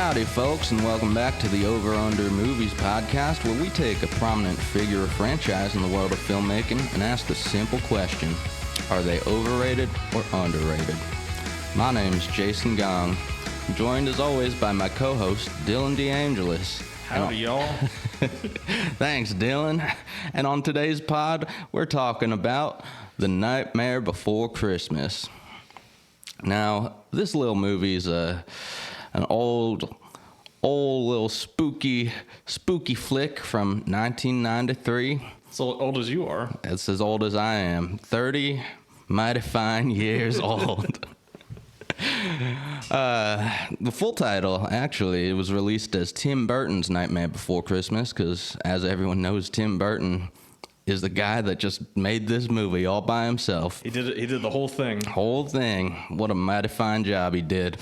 Howdy, folks, and welcome back to the Over Under Movies podcast, where we take a prominent figure or franchise in the world of filmmaking and ask the simple question: are they overrated or underrated? My name's Jason Gong, joined as always by my co-host Dylan DeAngelis. Howdy, y'all. Thanks, Dylan. And on today's pod, we're talking about The Nightmare Before Christmas. Now, this little movie is an old little spooky flick from 1993. It's old as you are. It's as old as I am. 30 mighty fine years old. The full title, actually, it was released as Tim Burton's Nightmare Before Christmas, because as everyone knows, Tim Burton is the guy that just made this movie all by himself. He did the whole thing. What a mighty fine job he did.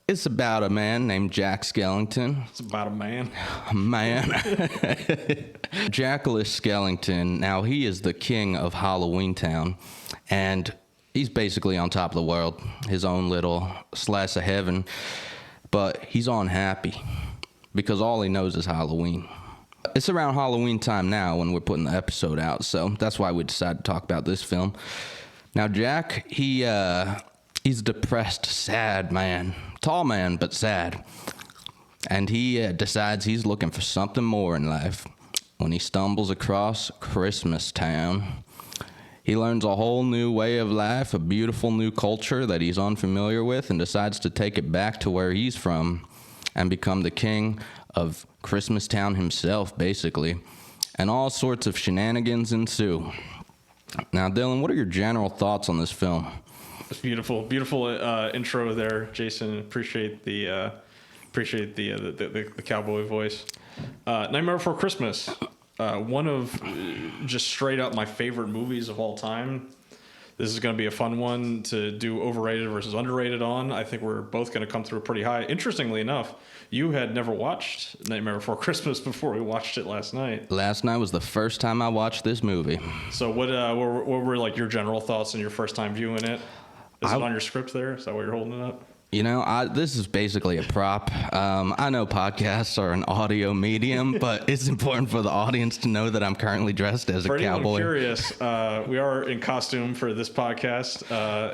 It's about a man named Jack Skellington. It's about a man. Jack Skellington. Now, he is the king of Halloween Town, and he's basically on top of the world, his own little slice of heaven, but he's unhappy because all he knows is Halloween. It's around Halloween time now when we're putting the episode out, so that's why we decided to talk about this film. Now, Jack, he's a depressed, sad man. Tall man, but sad. And he decides he's looking for something more in life when he stumbles across Christmas Town. He learns a whole new way of life, a beautiful new culture that he's unfamiliar with, and decides to take it back to where he's from and become the king of Christmas Town himself, basically. And all sorts of shenanigans ensue. Now, Dylan, what are your general thoughts on this film? It's beautiful intro there, Jason. Appreciate the cowboy voice. Nightmare Before Christmas, one of just straight up my favorite movies of all time. This is going to be a fun one to do overrated versus underrated on. I think we're both going to come through pretty high. Interestingly enough, you had never watched Nightmare Before Christmas before we watched it last night. Last night was the first time I watched this movie. So what were like your general thoughts on your first time viewing it? Is it on your script there? Is that why you're holding it up? You know, this is basically a prop. I know podcasts are an audio medium, but it's important for the audience to know that I'm currently dressed as a cowboy. For anyone curious, we are in costume for this podcast.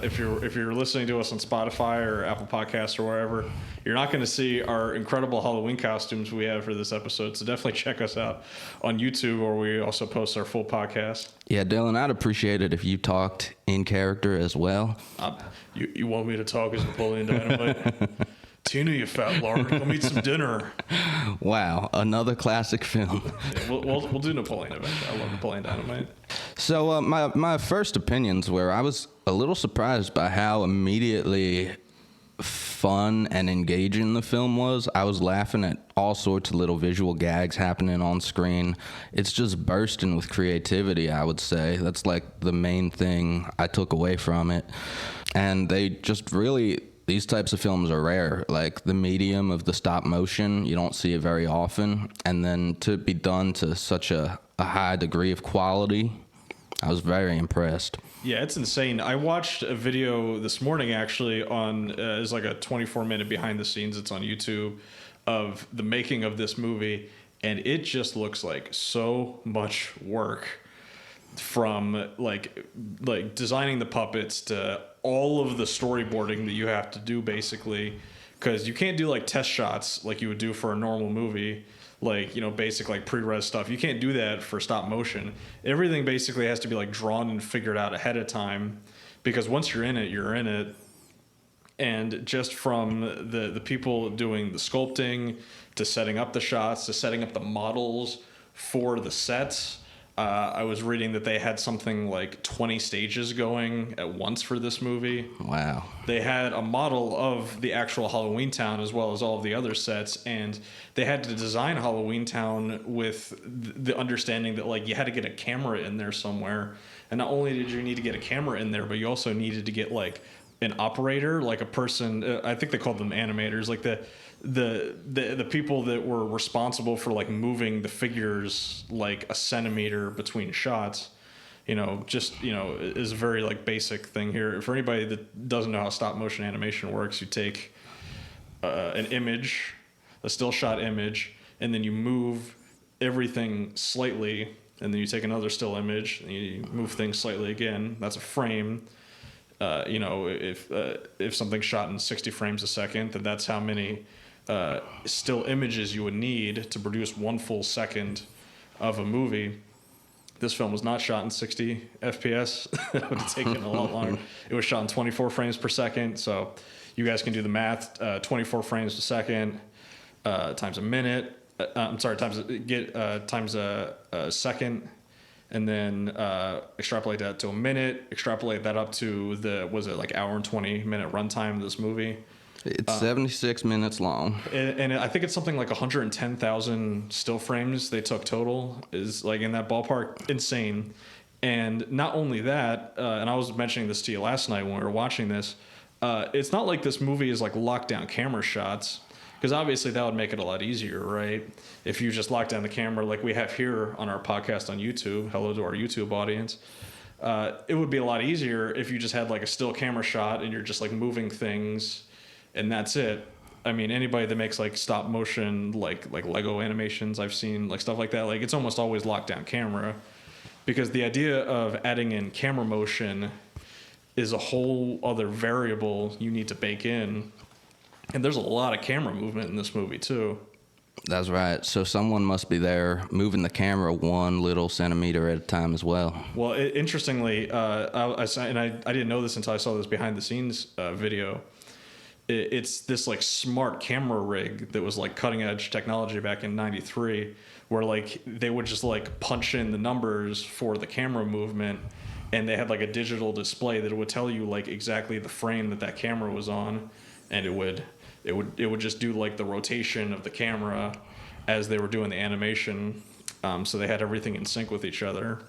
If you're listening to us on Spotify or Apple Podcasts or wherever, you're not going to see our incredible Halloween costumes we have for this episode. So definitely check us out on YouTube, where we also post our full podcast. Yeah, Dylan, I'd appreciate it if you talked in character as well. You want me to talk as Napoleon Dynamite? Tina, you fat lard, come eat some dinner. Wow, another classic film. Yeah, we'll do Napoleon eventually. I love Napoleon Dynamite. So my first opinions were I was a little surprised by how immediately fun and engaging the film was. I was laughing at all sorts of little visual gags happening on screen. It's just bursting with creativity, I would say. That's like the main thing I took away from it. And they just really, these types of films are rare. Like the medium of the stop motion, you don't see it very often. And then to be done to such a high degree of quality, I was very impressed. Yeah, it's insane. I watched a video this morning, actually, on it's like a 24-minute behind the scenes. It's on YouTube, of the making of this movie, and it just looks like so much work, from like designing the puppets to all of the storyboarding that you have to do, basically, because you can't do like test shots like you would do for a normal movie. Like, you know, basic like pre-res stuff. You can't do that for stop motion. Everything basically has to be like drawn and figured out ahead of time, because once you're in it, you're in it. And just from the people doing the sculpting to setting up the shots to setting up the models for the sets, I was reading that they had something like 20 stages going at once for this movie. Wow. They had a model of the actual Halloween Town as well as all of the other sets, and they had to design Halloween Town with the understanding that like you had to get a camera in there somewhere. And not only did you need to get a camera in there, but you also needed to get like an operator, like a person, I think they called them animators, like the people that were responsible for like moving the figures like a centimeter between shots. You know, just, you know, is a very like basic thing here. For anybody that doesn't know how stop motion animation works, you take an image, a still shot image, and then you move everything slightly, and then you take another still image and you move things slightly again. That's a frame. If something's shot in 60 frames a second, then that's how many still images you would need to produce 1 full second of a movie. This film was not shot in 60 FPS. It would have taken a lot longer. It was shot in 24 frames per second. So you guys can do the math. 24 frames a second times a minute. Times a second. And then extrapolate that to a minute. Extrapolate that up to hour and 20 minute runtime of this movie. It's 76 minutes long. And I think it's something like 110,000 still frames they took total, is like in that ballpark. Insane. And not only that, and I was mentioning this to you last night when we were watching this, it's not like this movie is like lockdown camera shots, because obviously that would make it a lot easier, right? If you just lock down the camera like we have here on our podcast on YouTube, hello to our YouTube audience, it would be a lot easier if you just had like a still camera shot and you're just like moving things and that's it. I mean, anybody that makes like stop motion, like Lego animations, I've seen like stuff like that. Like it's almost always lockdown camera, because the idea of adding in camera motion is a whole other variable you need to bake in. And there's a lot of camera movement in this movie too. That's right. So someone must be there moving the camera 1 little centimeter at a time as well. Well, interestingly, I didn't know this until I saw this behind the scenes video. It's this like smart camera rig that was like cutting edge technology back in '93, where like they would just like punch in the numbers for the camera movement, and they had like a digital display that would tell you like exactly the frame that camera was on, and it would just do like the rotation of the camera as they were doing the animation. So they had everything in sync with each other.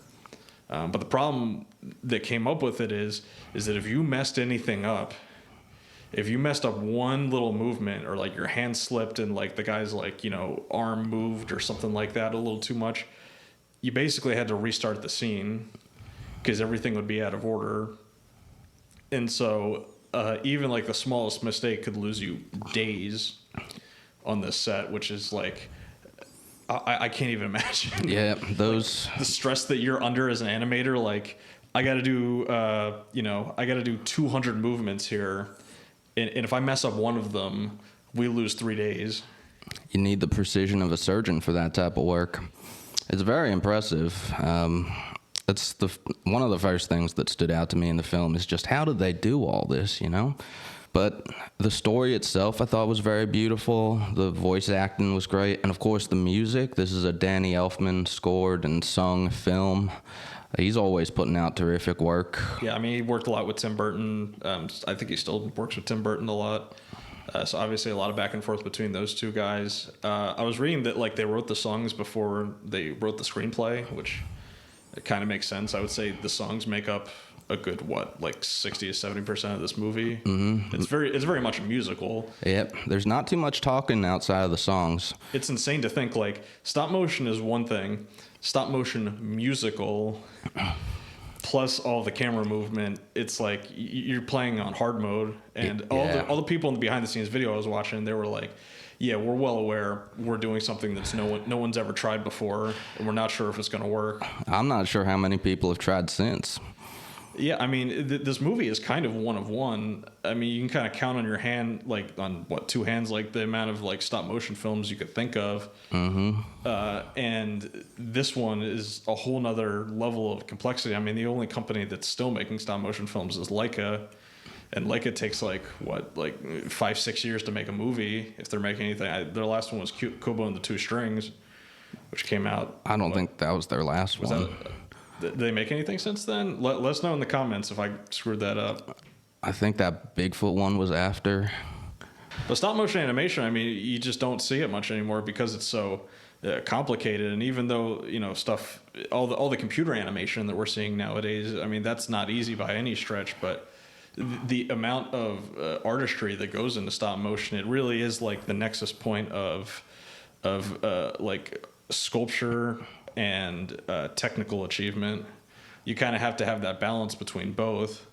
But the problem that came up with it is that if you messed anything up, if you messed up one little movement, or like your hand slipped and like the guy's like, arm moved or something like that a little too much, you basically had to restart the scene because everything would be out of order. And so even like the smallest mistake could lose you days on this set, which is like, I can't even imagine. Yeah, those like, the stress that you're under as an animator. Like I got to do 200 movements here. And if I mess up one of them, we lose 3 days. You need the precision of a surgeon for that type of work. It's very impressive. It's one of the first things that stood out to me in the film is just how did they do all this, But the story itself I thought was very beautiful. The voice acting was great. And of course the music. This is a Danny Elfman scored and sung film. He's always putting out terrific work. Yeah, I mean, he worked a lot with Tim Burton. I think he still works with Tim Burton a lot. So obviously a lot of back and forth between those two guys. I was reading that like they wrote the songs before they wrote the screenplay, which it kind of makes sense. I would say the songs make up a good 60 to 70% of this movie. Mm-hmm. It's very much a musical. Yep. There's not too much talking outside of the songs. It's insane to think like stop motion is one thing. Stop motion musical plus all the camera movement, it's like you're playing on hard mode. And all the people in the behind the scenes video I was watching, they were like, yeah, we're well aware we're doing something that's no one's ever tried before, and we're not sure if it's going to work. I'm not sure how many people have tried since. Yeah, I mean, this movie is kind of one of one. I mean, you can kind of count on your hand, like on two hands, like the amount of like stop motion films you could think of. Mm-hmm. And this one is a whole nother level of complexity. I mean, the only company that's still making stop motion films is Leica. And Leica takes like 5-6 years to make a movie if they're making anything. Their last one was Kubo and the Two Strings, which came out. I don't think that was their last one. Did they make anything since then? Let us know in the comments if I screwed that up. I think that Bigfoot one was after. But stop motion animation, I mean, you just don't see it much anymore because it's so complicated. And even though stuff, all the computer animation that we're seeing nowadays, I mean, that's not easy by any stretch. But the amount of artistry that goes into stop motion, it really is like the nexus point of like sculpture and technical achievement. You kind of have to have that balance between both.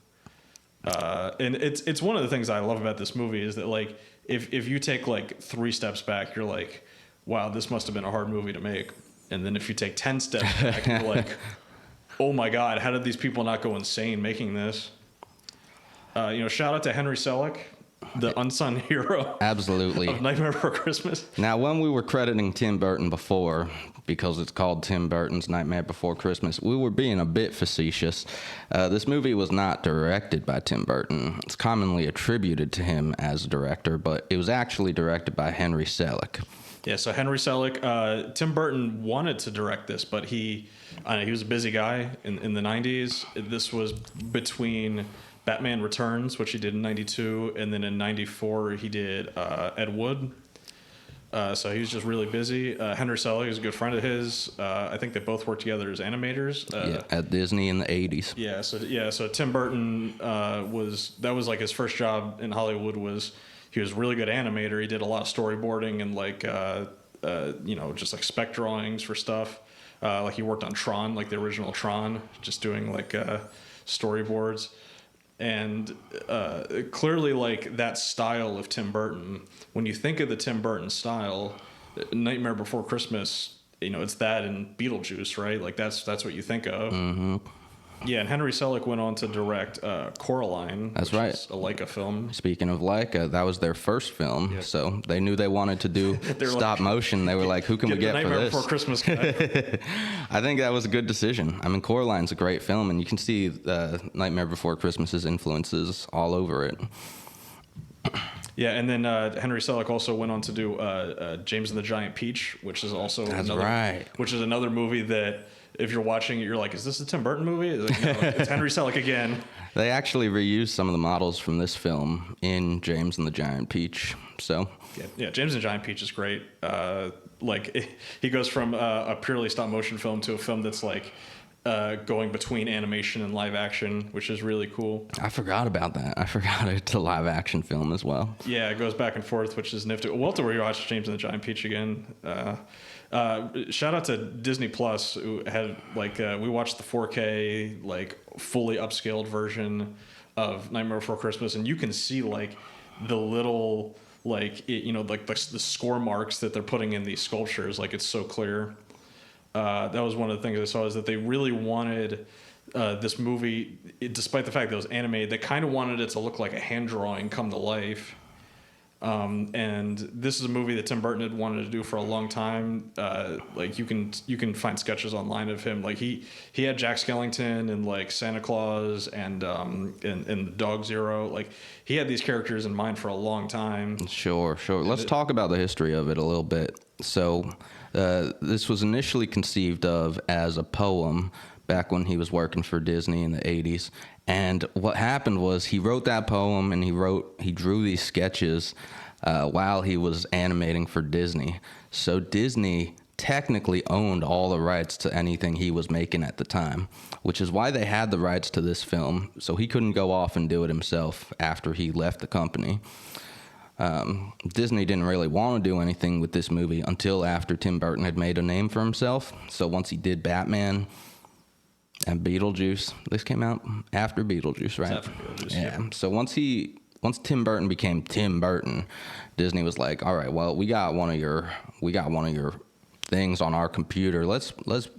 And it's one of the things I love about this movie is that like if you take like 3 steps back, you're like, wow, this must have been a hard movie to make. And then if you take 10 steps back, you're like, oh my God, how did these people not go insane making this? Shout out to Henry Selick, the unsung hero. Absolutely. Of Nightmare Before Christmas. Now, when we were crediting Tim Burton before, because it's called Tim Burton's Nightmare Before Christmas, we were being a bit facetious. This movie was not directed by Tim Burton. It's commonly attributed to him as a director, but it was actually directed by Henry Selick. Yeah, so Henry Selick, Tim Burton wanted to direct this, but he was a busy guy in the 90s. This was between Batman Returns, which he did in 92, and then in 94 he did Ed Wood. So he was just really busy. Henry Selick is a good friend of his. I think they both worked together as animators. At Disney in the 80s. So Tim Burton was like his first job in Hollywood. He was a really good animator. He did a lot of storyboarding and like just like spec drawings for stuff. Like he worked on Tron, like the original Tron, just doing like storyboards. And clearly, like that style of Tim Burton, when you think of the Tim Burton style, Nightmare Before Christmas, it's that and Beetlejuice, right? Like that's what you think of. Mm-hmm. Yeah, and Henry Selick went on to direct Coraline. That's right. Is a Leica film. Speaking of Leica, that was their first film, so they knew they wanted to do stop motion. They were like, who can we get for Nightmare this? Before Christmas guy. I think that was a good decision. I mean, Coraline's a great film, and you can see Nightmare Before Christmas's influences all over it. Yeah, and then Henry Selick also went on to do James and the Giant Peach, which is also another movie that if you're watching it, you're like, is this a Tim Burton movie? It's, like, no, it's Henry Selick again. They actually reused some of the models from this film in James and the Giant Peach. So yeah, James and the Giant Peach is great. He goes from a purely stop motion film to a film that's like going between animation and live action, which is really cool. I forgot about that. I forgot it's a live action film as well. Yeah, it goes back and forth, which is nifty. We'll have to rewatch James and the Giant Peach again. Shout out to Disney Plus, who had we watched the 4K like fully upscaled version of Nightmare Before Christmas, and you can see like the little the score marks that they're putting in these sculptures. Like it's so clear. That was one of the things I saw, is that they really wanted this movie, despite the fact that it was animated, they kind of wanted it to look like a hand drawing come to life. And this is a movie that Tim Burton had wanted to do for a long time. You can find sketches online of him. Like he had Jack Skellington and like Santa Claus and Dog Zero. Like he had these characters in mind for a long time. Sure. Let's talk about the history of it a little bit. So this was initially conceived of as a poem back when he was working for Disney in the 80s. And what happened was he wrote that poem and he drew these sketches while he was animating for Disney. So Disney technically owned all the rights to anything he was making at the time, which is why they had the rights to this film. So he couldn't go off and do it himself after he left the company. Disney didn't really want to do anything with this movie until after Tim Burton had made a name for himself. So once he did Batman and Beetlejuice, this came out after Beetlejuice, right? It's after Beetlejuice, yeah. So once Tim Burton became Tim Burton, Disney was like, all right, well, we got one of your things on our computer. Let's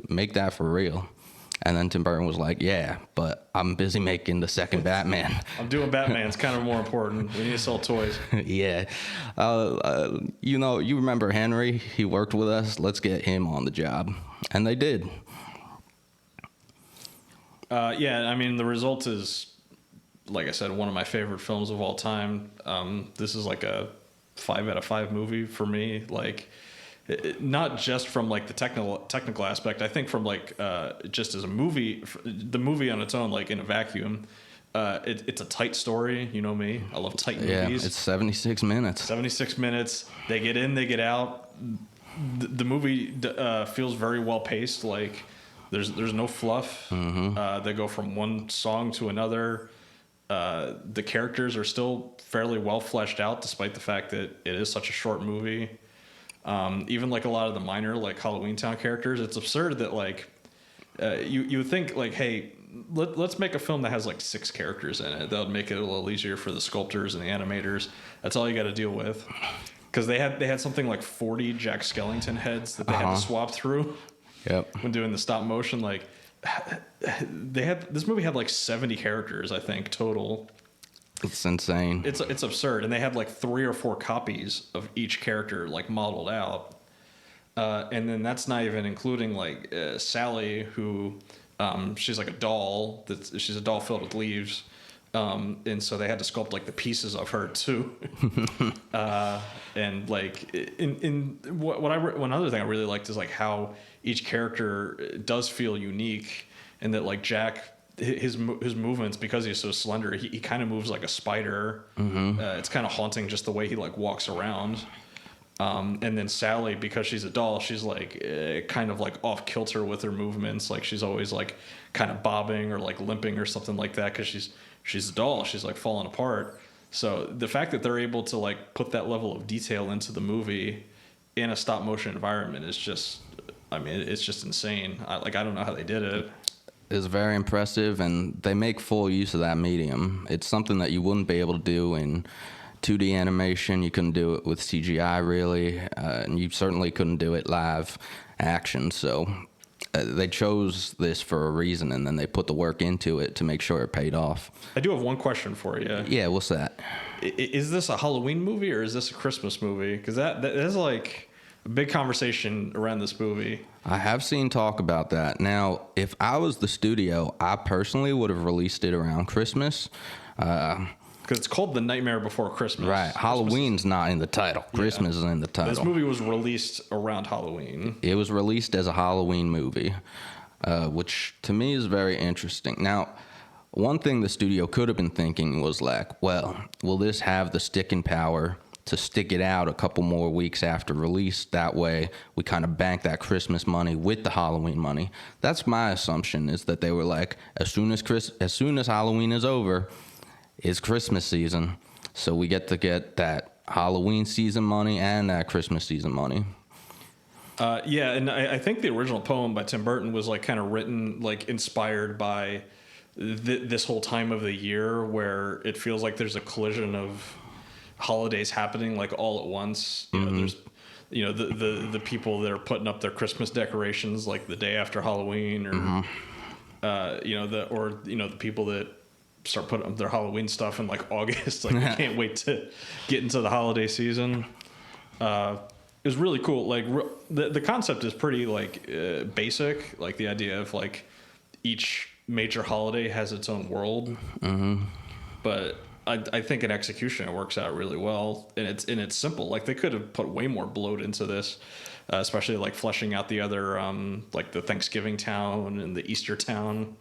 make that for real. And then Tim Burton was like, yeah, but I'm busy making the second Batman. I'm doing Batman. It's kind of more important. We need to sell toys. Yeah. You remember Henry? He worked with us. Let's get him on the job. And they did. Yeah, I mean, the result is, like I said, one of my favorite films of all time. This is like a 5 out of 5 movie for me. Like, not just from like the technical aspect. I think from like just as a movie, the movie on its own, like in a vacuum, it's a tight story. You know me, I love tight movies. Yeah, it's 76 minutes. 76 minutes. They get in, they get out. The movie feels very well paced. Like there's no fluff. Mm-hmm. They go from one song to another. The characters are still fairly well fleshed out, despite the fact that it is such a short movie. Even like a lot of the minor like Halloween Town characters, it's absurd that like you would think like, hey, let's make a film that has like 6 characters in it. That would make it a little easier for the sculptors and the animators. That's all you got to deal with. Because they had something like 40 Jack Skellington heads that they had to swap through. Yep. When doing the stop motion, like this movie had like 70 characters, I think, total. It's insane. It's absurd, and they had like 3 or 4 copies of each character like modeled out, and then that's not even including like Sally, who she's like a doll. She's a doll filled with leaves. And so they had to sculpt like the pieces of her too. And like one other thing I really liked is like how each character does feel unique, and that like Jack, his movements, because he's so slender, he kind of moves like a spider. It's kind of haunting just the way he like walks around. And then Sally, because she's a doll, she's like kind of like off kilter with her movements. Like she's always like kind of bobbing or like limping or something like that, because she's a doll. She's like falling apart. So the fact that they're able to like put that level of detail into the movie in a stop motion environment is just, I mean, it's just insane. I don't know how they did it. It's very impressive, and they make full use of that medium. It's something that you wouldn't be able to do in 2D animation. You couldn't do it with CGI, really, and you certainly couldn't do it live action. So they chose this for a reason, and then they put the work into it to make sure it paid off. I do have one question for you. Yeah, what's that? Is this a Halloween movie or is this a Christmas movie? Because that is like a big conversation around this movie. I have seen talk about that. Now, if I was the studio, I personally would have released it around Christmas. Because it's called The Nightmare Before Christmas. Right. Halloween's not in the title. Christmas is in the title. This movie was released around Halloween. It was released as a Halloween movie, which to me is very interesting. Now, one thing the studio could have been thinking was like, well, will this have the sticking power to stick it out a couple more weeks after release? That way we kind of bank that Christmas money with the Halloween money. That's my assumption, is that they were like, as soon as Halloween is over, it's Christmas season. So we get that Halloween season money and that Christmas season money. Yeah, and I think the original poem by Tim Burton was like kind of written like inspired by this whole time of the year where it feels like there's a collision of holidays happening like all at once. You know, there's the people that are putting up their Christmas decorations like the day after Halloween, or the people that start putting up their Halloween stuff in like August. Like, I can't wait to get into the holiday season. It was really cool. Like the concept is pretty like basic. Like the idea of like each major holiday has its own world. But I think in execution it works out really well, and it's simple. Like they could have put way more bloat into this, especially like fleshing out the other like the Thanksgiving town and the Easter town.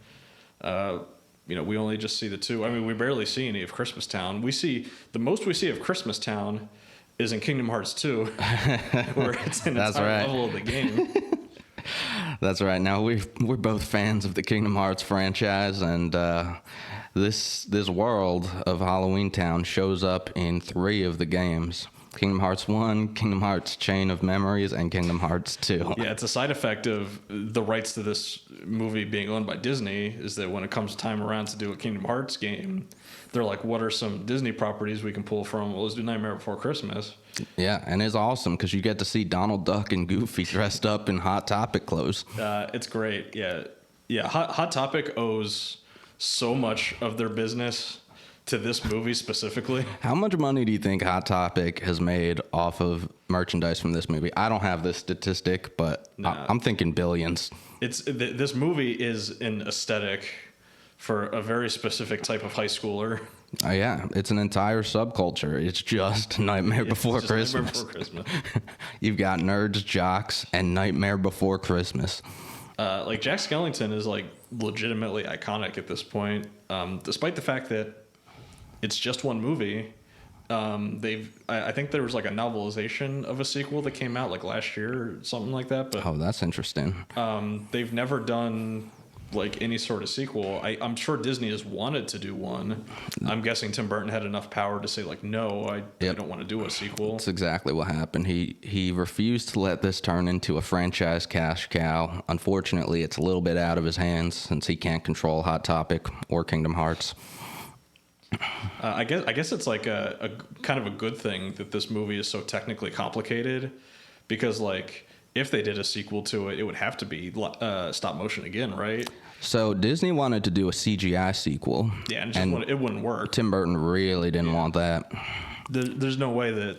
We only just see the two. I mean, we barely see any of Christmas Town. The most we see of Christmas Town is in Kingdom Hearts 2, where it's an entire level of the game. That's right. Now we're both fans of the Kingdom Hearts franchise, and this world of Halloween Town shows up in 3 of the games. Kingdom Hearts 1, Kingdom Hearts Chain of Memories, and Kingdom Hearts 2. Yeah, it's a side effect of the rights to this movie being owned by Disney, is that when it comes time around to do a Kingdom Hearts game, they're like, what are some Disney properties we can pull from? Well, let's do Nightmare Before Christmas. Yeah, and it's awesome because you get to see Donald Duck and Goofy dressed up in Hot Topic clothes. It's great, yeah. Yeah, Hot Topic owes so much of their business to this movie specifically. How much money do you think Hot Topic has made off of merchandise from this movie? I don't have this statistic, but I'm thinking billions. This movie is an aesthetic for a very specific type of high schooler. Yeah, it's an entire subculture. It's just Nightmare Before Christmas. You've got nerds, jocks, and Nightmare Before Christmas. Like Jack Skellington is like legitimately iconic at this point, despite the fact that it's just one movie. I think there was like a novelization of a sequel that came out like last year or something like that. But that's interesting. they've never done like any sort of sequel. I'm sure Disney has wanted to do one. I'm guessing Tim Burton had enough power to say like, no, I don't want to do a sequel. That's exactly what happened. He refused to let this turn into a franchise cash cow. Unfortunately, it's a little bit out of his hands since he can't control Hot Topic or Kingdom Hearts. I guess it's like a kind of a good thing that this movie is so technically complicated, because like if they did a sequel to it, it would have to be stop motion again, right? So Disney wanted to do a CGI sequel. Yeah, and it wouldn't work. Tim Burton really didn't want that. There's no way that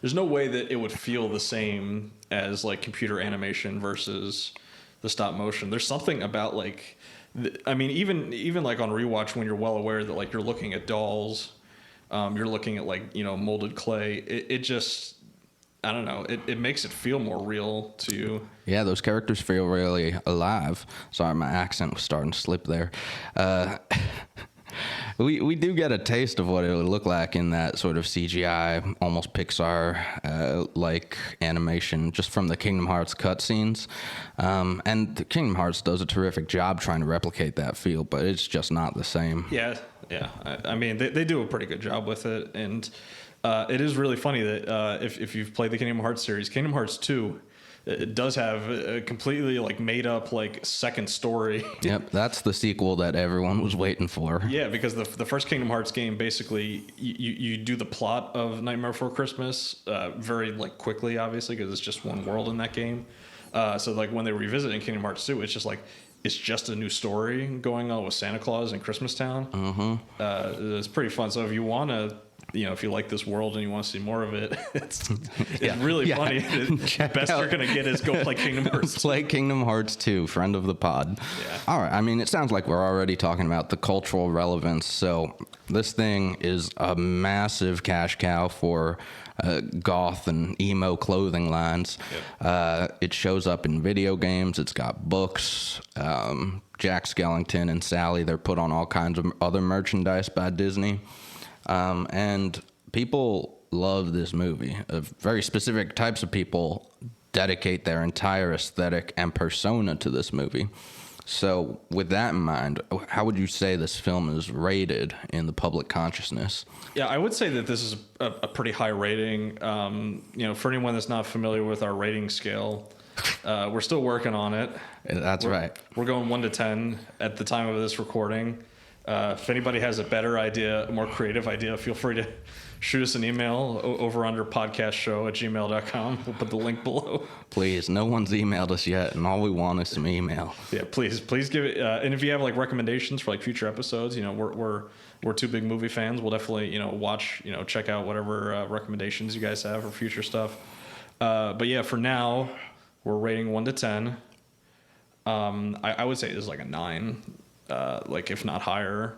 it would feel the same as like computer animation versus the stop motion. There's something about like, I mean, even like on rewatch when you're well aware that like you're looking at dolls, you're looking at like, you know, molded clay. It just, I don't know. It makes it feel more real to you. Yeah, those characters feel really alive. Sorry, my accent was starting to slip there. We do get a taste of what it would look like in that sort of CGI, almost Pixar like animation, just from the Kingdom Hearts cutscenes. And the Kingdom Hearts does a terrific job trying to replicate that feel, but it's just not the same. Yeah. I mean, they do a pretty good job with it, and it is really funny that if you've played the Kingdom Hearts series, Kingdom Hearts 2, it does have a completely like made up like second story. Yep, that's the sequel that everyone was waiting for. Yeah, because the first Kingdom Hearts game, basically you do the plot of Nightmare Before Christmas very like quickly, obviously, because it's just one world in that game. So like when they revisit in Kingdom Hearts 2, it's just like it's just a new story going on with Santa Claus in Christmas Town. Mm-hmm. It's pretty fun. So if you want to, you know, if you like this world and you want to see more of it, it's really funny. The best you're going to get is go play Kingdom Hearts 2. Play Kingdom Hearts 2, friend of the pod. Yeah. All right. I mean, it sounds like we're already talking about the cultural relevance. So this thing is a massive cash cow for goth and emo clothing lines. Yep. It shows up in video games. It's got books. Jack Skellington and Sally, they're put on all kinds of other merchandise by Disney. And people love this movie. Very specific types of people dedicate their entire aesthetic and persona to this movie. So with that in mind, how would you say this film is rated in the public consciousness? Yeah, I would say that this is a pretty high rating. You know, for anyone that's not familiar with our rating scale, we're still working on it. That's right. We're going 1 to 10 at the time of this recording. If anybody has a better idea, a more creative idea, feel free to shoot us an email over under podcastshow@gmail.com. We'll put the link below. Please, no one's emailed us yet, and all we want is some email. Yeah, please give it. And if you have like recommendations for like future episodes, you know, we're two big movie fans. We'll definitely, you know, watch, you know, check out whatever recommendations you guys have for future stuff. But yeah, for now, we're rating 1 to 10. I would say this is like a 9. Like if not higher.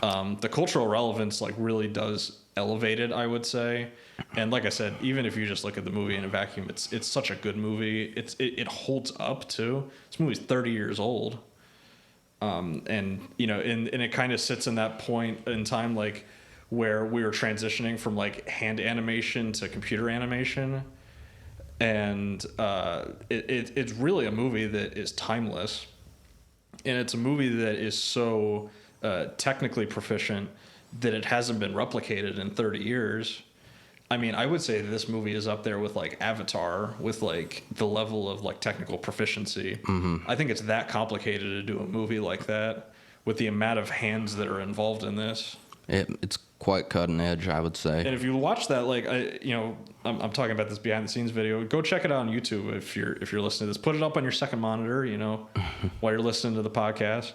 The cultural relevance like really does elevate it, I would say. And like I said, even if you just look at the movie in a vacuum, it's such a good movie. It holds up too. This movie's 30 years old. And you know, and it kind of sits in that point in time like where we were transitioning from like hand animation to computer animation. And it's really a movie that is timeless. And it's a movie that is so technically proficient that it hasn't been replicated in 30 years. I mean, I would say that this movie is up there with like Avatar, with like the level of like technical proficiency. Mm-hmm. I think it's that complicated to do a movie like that with the amount of hands that are involved in this. It's quite cutting edge, I would say. And if you watch that, like I'm talking about this behind the scenes video. Go check it out on YouTube if you're listening to this. Put it up on your second monitor, you know, while you're listening to the podcast.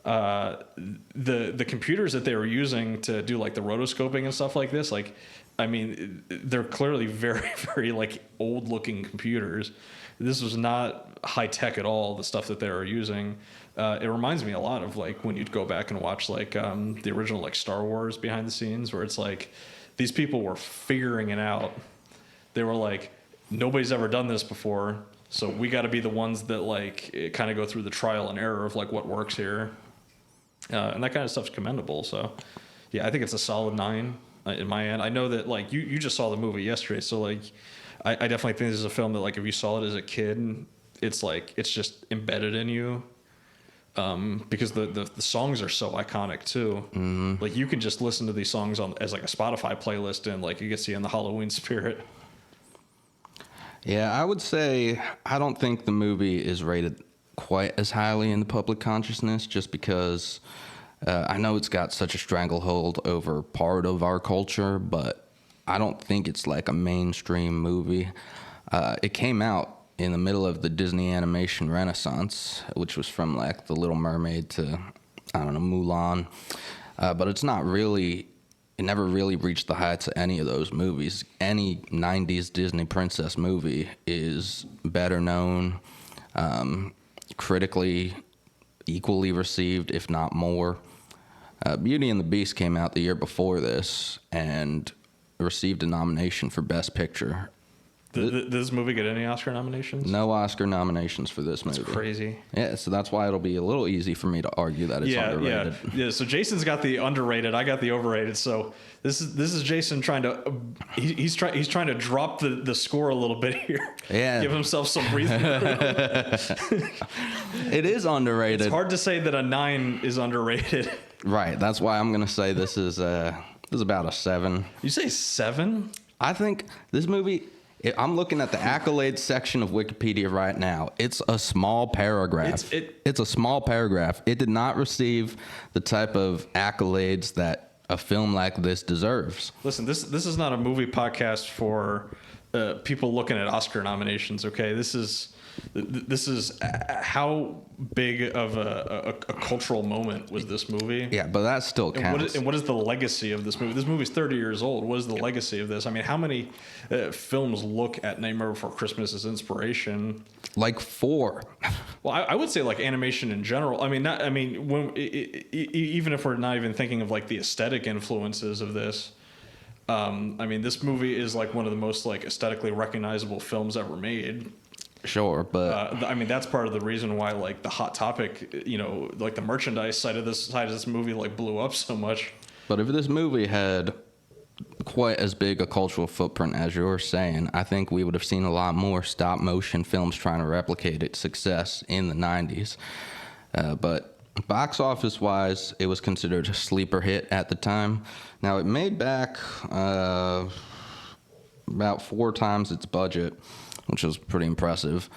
The computers that they were using to do like the rotoscoping and stuff like this, like, I mean, they're clearly very, very like old looking computers. This was not high tech at all, the stuff that they were using. It reminds me a lot of like when you'd go back and watch like the original like Star Wars behind the scenes, where it's like these people were figuring it out. They were like, nobody's ever done this before, so we got to be the ones that like kind of go through the trial and error of like what works here. And that kind of stuff's commendable. So yeah, I think it's a solid 9 in my end. I know that like you just saw the movie yesterday, so like I definitely think this is a film that like if you saw it as a kid, it's like it's just embedded in you. because the songs are so iconic too. Like you can just listen to these songs as like a Spotify playlist, and like you get to see in the Halloween spirit. Yeah, I would say I don't think the movie is rated quite as highly in the public consciousness, just because I know it's got such a stranglehold over part of our culture, but I don't think it's like a mainstream movie. It came out in the middle of the Disney animation renaissance, which was from like The Little Mermaid to, I don't know, Mulan. But it's not really, it never really reached the heights of any of those movies. Any 90s Disney princess movie is better known, critically equally received, if not more. Beauty and the Beast came out the year before this and received a nomination for Best Picture. Did this movie get any Oscar nominations? No Oscar nominations for this movie. That's crazy. Yeah, so that's why it'll be a little easy for me to argue that it's underrated. Yeah. So Jason's got the underrated. I got the overrated. So this is Jason trying to he's trying to drop the score a little bit here. Yeah. Give himself some breathing room. It is underrated. It's hard to say that a 9 is underrated. Right. That's why I'm gonna say this is about a 7. You say 7? I think this movie. I'm looking at the accolades section of Wikipedia right now. It's a small paragraph. It's a small paragraph. It did not receive the type of accolades that a film like this deserves. Listen, this is not a movie podcast for people looking at Oscar nominations. Okay, this is how big of a cultural moment was this movie? Yeah, but that still counts. And what is the legacy of this movie? This movie's 30 years old. What is the legacy of this? I mean, how many films look at Nightmare Before Christmas as inspiration? Like 4. Well, I would say like animation in general. I mean, even if we're not even thinking of like the aesthetic influences of this. I mean, this movie is like one of the most like aesthetically recognizable films ever made. Sure, but I mean that's part of the reason why like the Hot Topic, like the merchandise side of this movie like blew up so much. But if this movie had quite as big a cultural footprint as you're saying, I think we would have seen a lot more stop motion films trying to replicate its success in the 90s. But box office wise, it was considered a sleeper hit at the time. Now it made back about 4 times its budget, which was pretty impressive.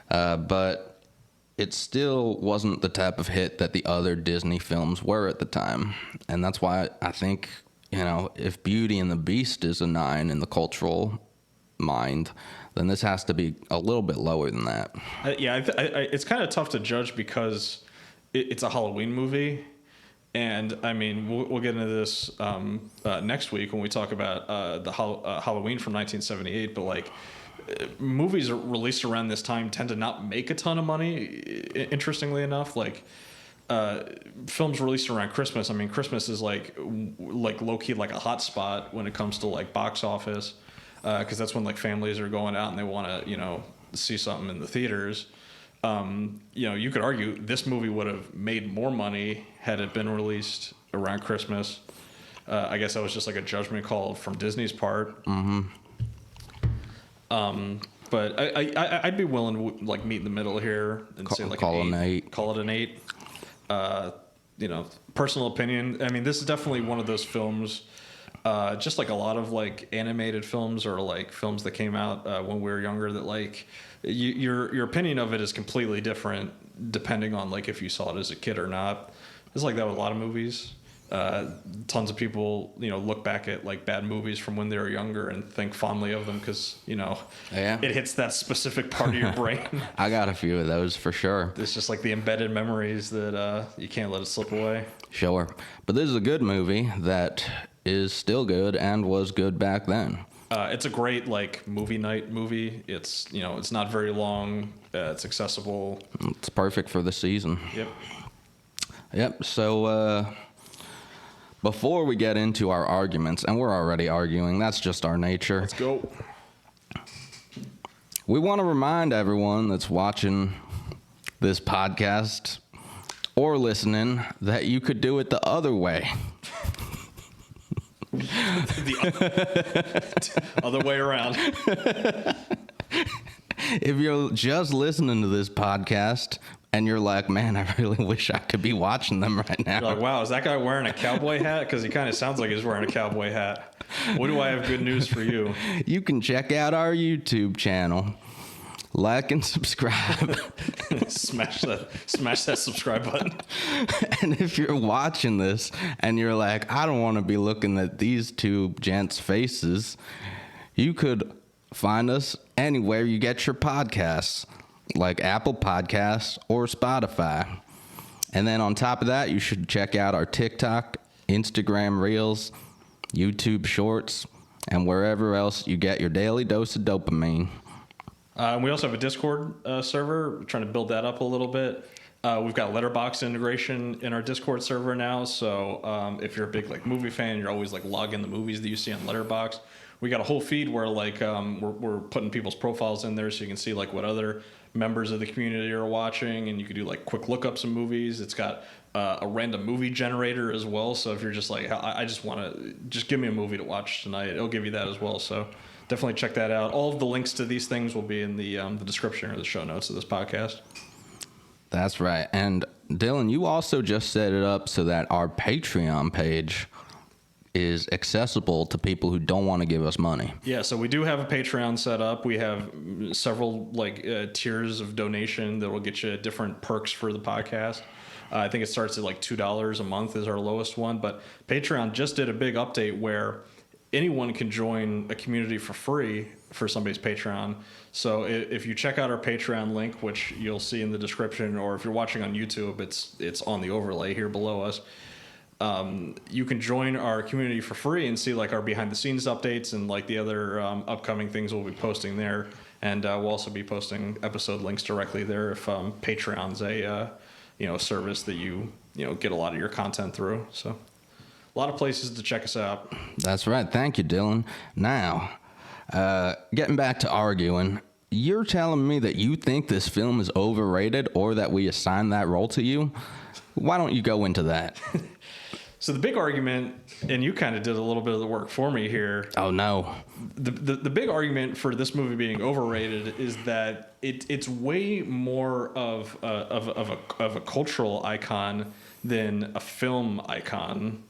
But it still wasn't the type of hit that the other Disney films were at the time. And that's why I think, if Beauty and the Beast is a 9 in the cultural mind, then this has to be a little bit lower than that. It's kind of tough to judge because it's a Halloween movie. And I mean, we'll get into this next week when we talk about the Halloween from 1978. But like, movies released around this time tend to not make a ton of money. Interestingly enough, like films released around Christmas. I mean, Christmas is like low key like a hot spot when it comes to like box office, because that's when like families are going out and they want to see something in the theaters. You could argue this movie would have made more money had it been released around Christmas. I guess that was just like a judgment call from Disney's part. Mm-hmm. But I'd be willing to like meet in the middle here and say like call it an 8. Call it an 8. Personal opinion. I mean, this is definitely one of those films, just like a lot of like animated films or like films that came out when we were younger, that like your opinion of it is completely different depending on like if you saw it as a kid or not. It's like that with a lot of movies. Tons of people, look back at like bad movies from when they were younger and think fondly of them because, it hits that specific part of your brain. I got a few of those for sure. It's just like the embedded memories that you can't let it slip away. Sure. But this is a good movie that is still good and was good back then. It's a great like movie night movie. It's, it's not very long. It's accessible. It's perfect for the season. Yep. So, before we get into our arguments, and we're already arguing, that's just our nature. Let's go. We want to remind everyone that's watching this podcast or listening that you could do it the other way. The other way around. If you're just listening to this podcast and you're like, man, I really wish I could be watching them right now. You're like, wow, is that guy wearing a cowboy hat? Because he kind of sounds like he's wearing a cowboy hat. What do I have good news for you? You can check out our YouTube channel. Like and subscribe. Smash that subscribe button. And if you're watching this and you're like, I don't want to be looking at these two gents' faces, you could find us anywhere you get your podcasts, like Apple Podcasts or Spotify. And then on top of that, you should check out our TikTok, Instagram Reels, YouTube Shorts, and wherever else you get your daily dose of dopamine. We also have a Discord server. We're trying to build that up a little bit. We've got Letterboxd integration in our Discord server now. So if you're a big like movie fan, you're always like logging the movies that you see on Letterboxd. We got a whole feed where like we're putting people's profiles in there so you can see like what other members of the community are watching, and you can do like quick lookups of movies. It's got a random movie generator as well. So if you're just like, I just want to just give me a movie to watch tonight, it'll give you that as well. So definitely check that out. All of the links to these things will be in the description or the show notes of this podcast. That's right. And Dylan, you also just set it up so that our Patreon page is accessible to people who don't want to give us money. Yeah, so we do have a Patreon set up. We have several like tiers of donation that will get you different perks for the podcast. I think it starts at like $2 a month is our lowest one. But Patreon just did a big update where anyone can join a community for free for somebody's Patreon. So if you check out our Patreon link, which you'll see in the description, or if you're watching on YouTube, it's on the overlay here below us. You can join our community for free and see like our behind the scenes updates and like the other upcoming things we'll be posting there. And we'll also be posting episode links directly there if Patreon's a service that you get a lot of your content through. So a lot of places to check us out. That's right. Thank you, Dylan. Now, getting back to arguing, you're telling me that you think this film is overrated or that we assign that role to you? Why don't you go into that? So the big argument, and you kind of did a little bit of the work for me here. Oh, no. The big argument for this movie being overrated is that it's way more of a cultural icon than a film icon.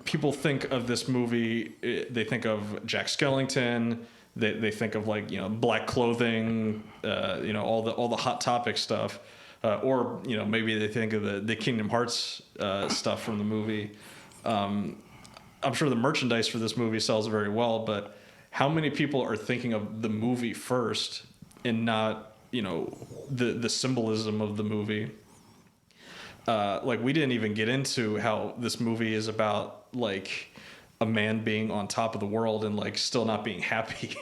People think of this movie, they think of Jack Skellington, they think of like black clothing, all the Hot Topic stuff. Or maybe they think of the Kingdom Hearts stuff from the movie. I'm sure the merchandise for this movie sells very well, but how many people are thinking of the movie first and not the symbolism of the movie? Like we didn't even get into how this movie is about like a man being on top of the world and like still not being happy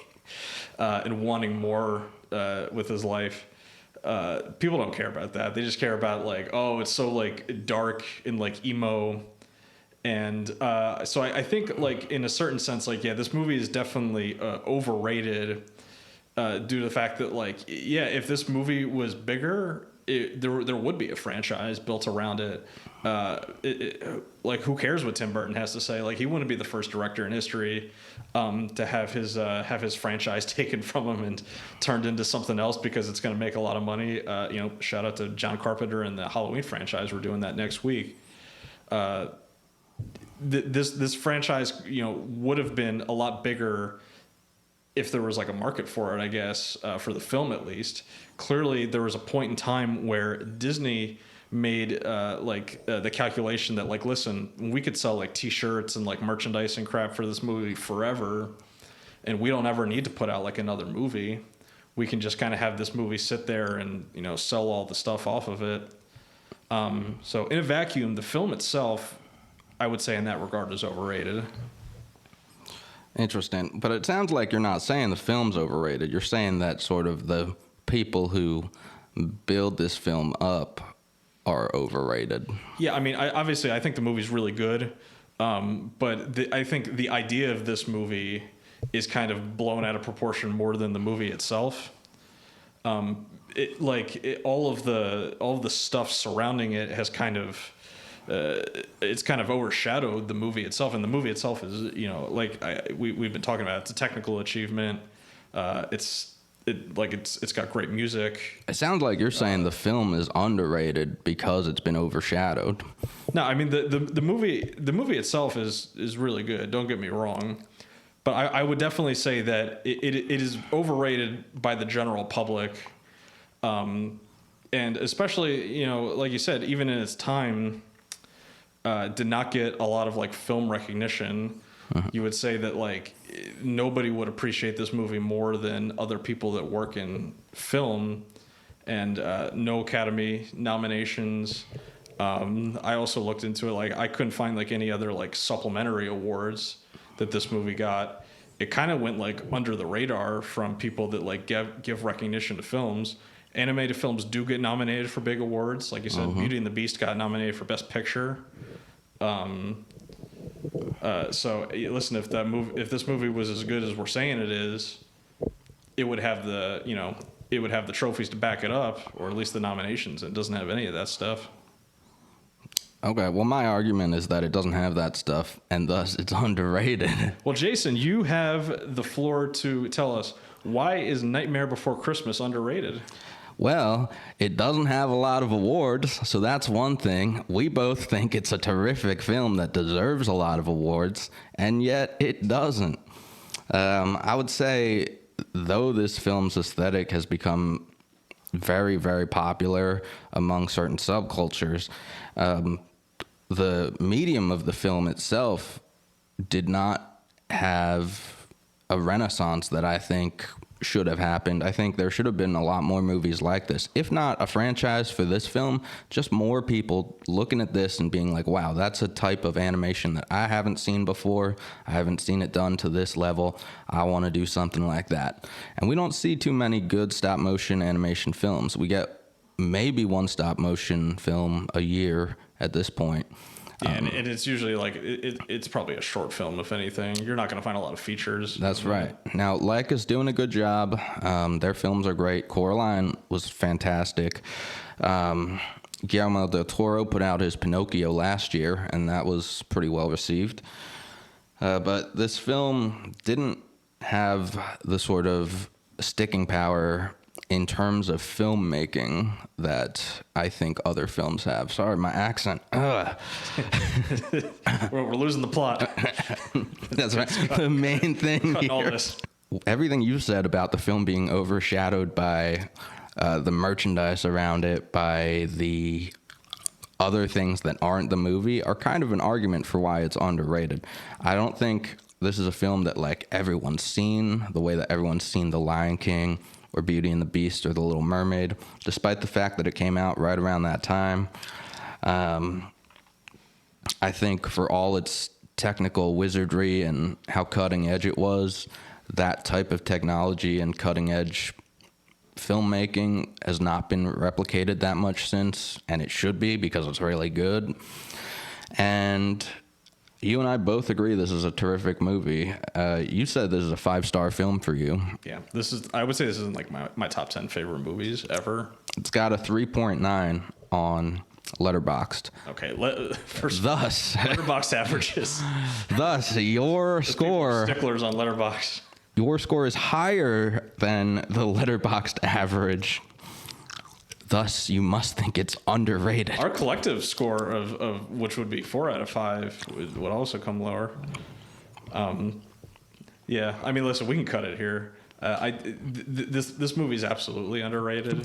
and wanting more with his life. People don't care about that. They just care about like, oh, it's so like dark and like emo. And so I think like in a certain sense, like, yeah, this movie is definitely overrated due to the fact that like, yeah, if this movie was bigger, there would be a franchise built around it. Like, who cares what Tim Burton has to say? Like, he wouldn't be the first director in history to have his franchise taken from him and turned into something else because it's going to make a lot of money. Shout out to John Carpenter and the Halloween franchise. We're doing that next week. This franchise, would have been a lot bigger if there was like a market for it, I guess, for the film at least. Clearly, there was a point in time where Disney made the calculation that like, listen, we could sell like T-shirts and like merchandise and crap for this movie forever, and we don't ever need to put out like another movie. We can just kind of have this movie sit there and sell all the stuff off of it. So in a vacuum, the film itself, I would say in that regard, is overrated. Interesting. But it sounds like you're not saying the film's overrated. You're saying that sort of the people who build this film up are overrated. Yeah, I mean, I think the movie's really good, but I think the idea of this movie is kind of blown out of proportion more than the movie itself. All of the stuff surrounding it has kind of it's kind of overshadowed the movie itself, and the movie itself is we've been talking about, it's a technical achievement. It's it's got great music. It sounds like you're saying the film is underrated because it's been overshadowed. No, I mean the movie itself is really good. Don't get me wrong, but I would definitely say that it is overrated by the general public, and especially like you said, even in its time, did not get a lot of like film recognition. You would say that like nobody would appreciate this movie more than other people that work in film, and no Academy nominations. I also looked into it. Like I couldn't find like any other like supplementary awards that this movie got. It kind of went like under the radar from people that like give recognition to films. Animated films do get nominated for big awards. Like you said, Beauty and the Beast got nominated for Best Picture. So listen, if this movie was as good as we're saying it is, it would have the trophies to back it up, or at least the nominations. It doesn't have any of that stuff. Okay, well, my argument is that it doesn't have that stuff, and thus it's underrated. Well, Jason, you have the floor to tell us, why is Nightmare Before Christmas underrated? Well, it doesn't have a lot of awards, so that's one thing. We both think it's a terrific film that deserves a lot of awards, and yet it doesn't. I would say, though this film's aesthetic has become very, very popular among certain subcultures, the medium of the film itself did not have a renaissance that I think should have happened. I think there should have been a lot more movies like this. If not a franchise for this film, just more people looking at this and being like, wow, that's a type of animation that I haven't seen before. I haven't seen it done to this level. I want to do something like that. And we don't see too many good stop motion animation films. We get maybe one stop motion film a year at this point. Yeah, and it's usually like it's probably a short film, if anything. You're not going to find a lot of features. That's right. Now, Leica's doing a good job. Their films are great. Coraline was fantastic. Guillermo del Toro put out his Pinocchio last year, and that was pretty well received. But this film didn't have the sort of sticking power in terms of filmmaking that I think other films have. Sorry, my accent. We're losing the plot. That's right. The main thing Cutting all here. this. Everything you said about the film being overshadowed by the merchandise around it, by the other things that aren't the movie, are kind of an argument for why it's underrated. I don't think this is a film that like everyone's seen the way that everyone's seen The Lion King or Beauty and the Beast or The Little Mermaid, despite the fact that it came out right around that time. I think for all its technical wizardry and how cutting edge it was, that type of technology and cutting edge filmmaking has not been replicated that much since, and it should be because it's really good. And you and I both agree this is a terrific movie. You said this is a 5-star film for you. Yeah, I would say this isn't like my top 10 favorite movies ever. It's got a 3.9 on Letterboxd. Okay, first Thus, Letterboxd averages. thus your score. Sticklers on Letterboxd. Your score is higher than the Letterboxd average. Thus, you must think it's underrated. Our collective score of which would be 4 out of 5 would also come lower. Yeah, I mean, listen, we can cut it here. This movie is absolutely underrated.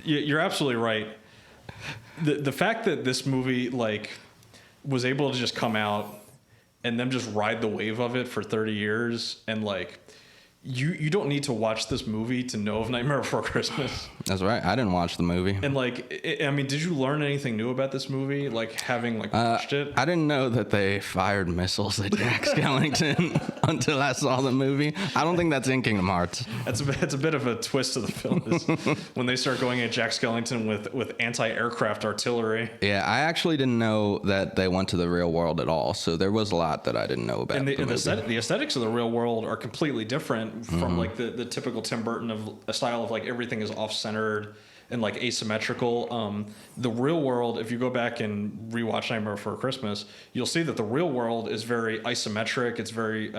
You're absolutely right. The fact that this movie like was able to just come out and then just ride the wave of it for 30 years and like. You don't need to watch this movie to know of Nightmare Before Christmas. That's right. I didn't watch the movie. And like, I mean, did you learn anything new about this movie? Like having like watched it? I didn't know that they fired missiles at Jack Skellington until I saw the movie. I don't think that's in Kingdom Hearts. It's a bit of a twist of the film is when they start going at Jack Skellington with anti-aircraft artillery. Yeah, I actually didn't know that they went to the real world at all. So there was a lot that I didn't know about. And the movie. the aesthetics of the real world are completely different from like the typical Tim Burton of a style of like everything is off-centered and like asymmetrical. The real world, if you go back and rewatch Nightmare Before Christmas, you'll see that the real world is very isometric. It's very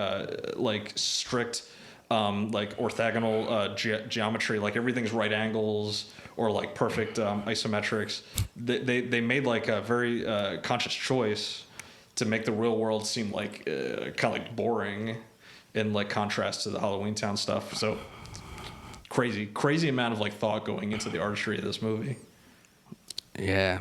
like strict, like orthogonal geometry. Like everything's right angles or like perfect isometrics. They made like a very conscious choice to make the real world seem like kind of like boring in like contrast to the Halloween Town stuff. So crazy amount of like thought going into the artistry of this movie. Yeah.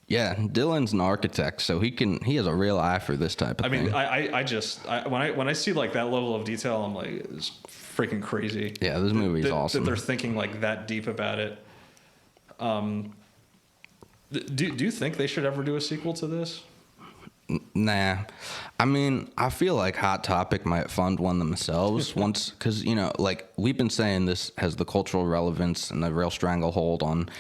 Dylan's an architect, so he has a real eye for this type of thing. I mean, when I see like that level of detail, I'm like, it's freaking crazy. Yeah, this movie's awesome. That they're thinking like that deep about it. Do you think they should ever do a sequel to this? Nah. I mean, I feel like Hot Topic might fund one themselves once, because, you know, like we've been saying, this has the cultural relevance and the real stranglehold on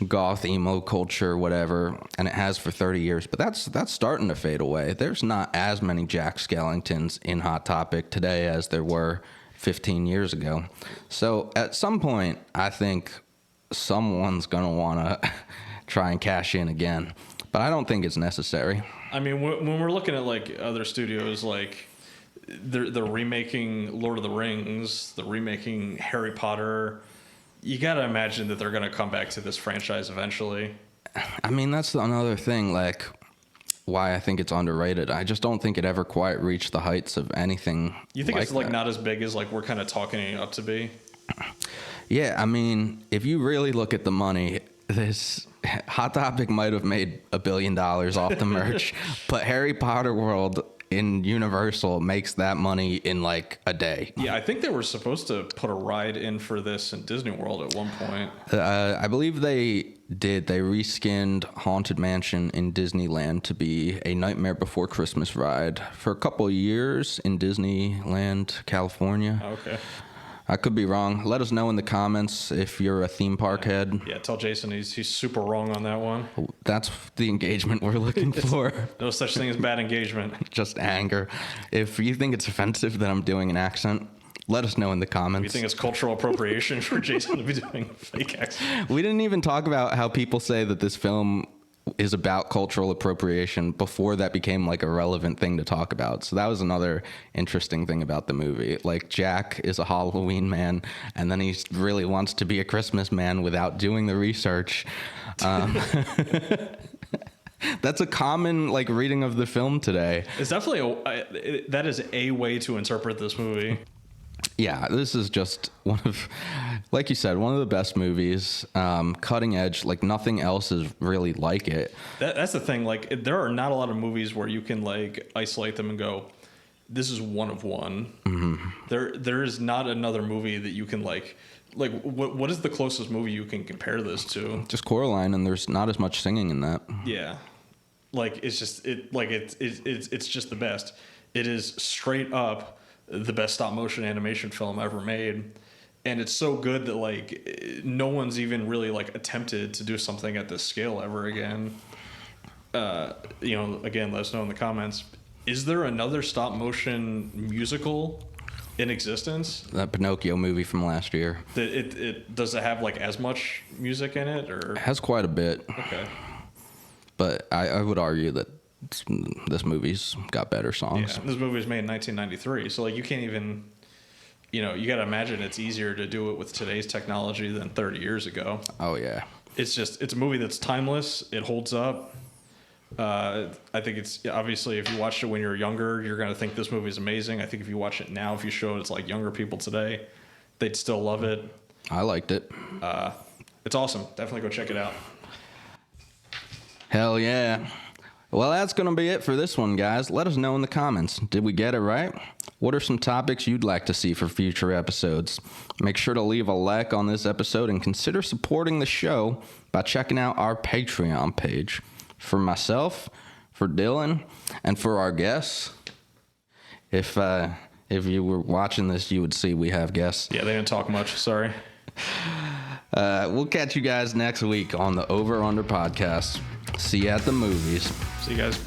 goth, emo culture, whatever, and it has for 30 years. But that's starting to fade away. There's not as many Jack Skellingtons in Hot Topic today as there were 15 years ago. So at some point, I think someone's going to want to try and cash in again. But I don't think it's necessary. I mean, when we're looking at like other studios, like they're remaking Lord of the Rings, they're remaking Harry Potter. You got to imagine that they're going to come back to this franchise eventually. I mean, that's another thing, like, why I think it's underrated. I just don't think it ever quite reached the heights of anything. You think like it's like that. Not as big as like we're kind of talking it up to be? Yeah, I mean, if you really look at the money, this Hot Topic might have made $1 billion off the merch, but Harry Potter World in Universal makes that money in like a day. Yeah, I think they were supposed to put a ride in for this in Disney World at one point. I believe they did. They reskinned Haunted Mansion in Disneyland to be a Nightmare Before Christmas ride for a couple of years in Disneyland, California. Okay. I could be wrong. Let us know in the comments if you're a theme park head. Yeah, tell Jason he's super wrong on that one. That's the engagement we're looking for. No such thing as bad engagement. Just anger. If you think it's offensive that I'm doing an accent, let us know in the comments. You think it's cultural appropriation for Jason to be doing a fake accent? We didn't even talk about how people say that this film is about cultural appropriation before that became like a relevant thing to talk about. So that was another interesting thing about the movie. Like, Jack is a Halloween man, and then he really wants to be a Christmas man without doing the research. That's a common like reading of the film today. It's definitely that is a way to interpret this movie. Yeah, this is just one of, like you said, one of the best movies. Cutting edge, like nothing else is really like it. That's the thing. Like, there are not a lot of movies where you can like isolate them and go, this is one of one. Mm-hmm. There is not another movie that you can like what is the closest movie you can compare this to? Just Coraline, and there's not as much singing in that. Yeah, like it's just it's just the best. It is straight up the best stop motion animation film ever made, and it's so good that like no one's even really like attempted to do something at this scale ever again. Again, let us know in the comments. Is there another stop motion musical in existence? That Pinocchio movie from last year. It does it have like as much music in it, or it has quite a bit. Okay, but I would argue that this movie's got better songs. Yeah, this movie was made in 1993, so like you can't even, you got to imagine it's easier to do it with today's technology than 30 years ago. Oh yeah. It's a movie that's timeless. It holds up. I think it's obviously, if you watched it when you were younger, you're going to think this movie is amazing. I think if you watch it now, if you show it to like younger people today, they'd still love it. I liked it. It's awesome. Definitely go check it out. Hell yeah. Well, that's going to be it for this one, guys. Let us know in the comments. Did we get it right? What are some topics you'd like to see for future episodes? Make sure to leave a like on this episode and consider supporting the show by checking out our Patreon page. For myself, for Dylan, and for our guests. If you were watching this, you would see we have guests. Yeah, they didn't talk much. Sorry. We'll catch you guys next week on the Over Under podcast. See you at the movies. See you guys.